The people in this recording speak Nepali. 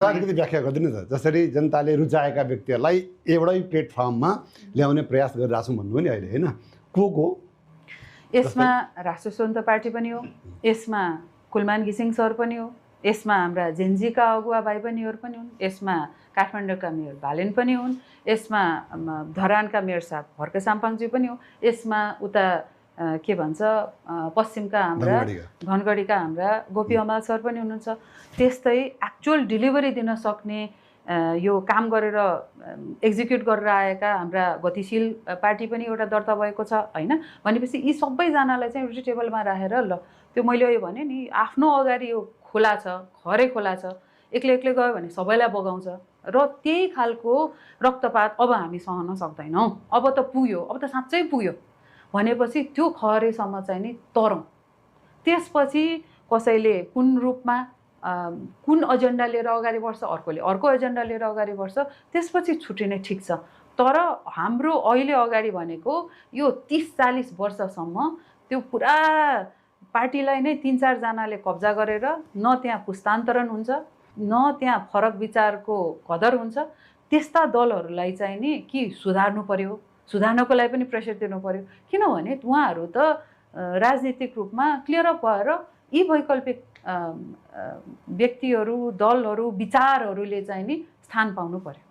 अलिकति व्याख्या गरिदिनु त, जसरी जनताले रुचाएका व्यक्तिहरूलाई एउटै प्लेटफर्ममा ल्याउने प्रयास गरिरहेको छौँ भन्नु नि अहिले, होइन? को यसमा राष्ट्रिय स्वतन्त्र पार्टी पनि हो, यसमा कुलमान घिसिङ सर पनि हो, यसमा हाम्रा जेन्जीका अगुवा भाइ बहिनीहरू पनि हुन्, यसमा काठमाडौँका मेयर भालेन पनि हुन्, यसमा धरानका मेयर साहब भर्के साम्पाङज्यू पनि हो, यसमा उता के भन्छ पश्चिमका हाम्रा धनगढीका हाम्रा गोपी हमाल सर पनि हुनुहुन्छ। त्यस्तै एक्चुअल डेलिभरी दिन सक्ने यो काम गरेर एक्जिक्युट गरेर आएका हाम्रा गतिशील पार्टी पनि एउटा दर्ता भएको छ, होइन? भनेपछि यी सबैजनालाई चाहिँ एउटै टेबलमा राखेर ल त्यो मैले यो भने नि आफ्नो अगाडि यो खोला छ, खरै खोला छ, एक्लै एक्लै गयो भने सबैलाई बगाउँछ र त्यही खालको रक्तपात अब हामी सहन सक्दैनौँ। अब त पुग्यो, अब त साँच्चै पुग्यो भनेपछि त्यो खहरेसम्म चाहिँ नि तरौँ। त्यसपछि कसैले कुन रूपमा कुन एजेन्डा लिएर अगाडि बढ्छ, अर्कोले अर्को एजेन्डा लिएर अगाडि बढ्छ, त्यसपछि छुट्टिने ठिक छ। तर हाम्रो अहिले अगाडि भनेको यो 30-40 वर्षसम्म त्यो पुरा पार्टीलाई नै 3-4 जनाले कब्जा गरेर न त्यहाँ पुस्तान्तरण हुन्छ, न त्यहाँ फरक विचारको कदर हुन्छ। त्यस्ता दलहरूलाई चाहिँ नि कि सुधार्नु पर्यो, सुधार्नको लागि पनि प्रेसर दिनु पर्यो, किनभने उहाँहरू त राजनीतिक रूपमा क्लियर अप भएर यी वैकल्पिक व्यक्तिहरू, दलहरू, विचारहरूले चाहिँ नि स्थान पाउनु पर्यो।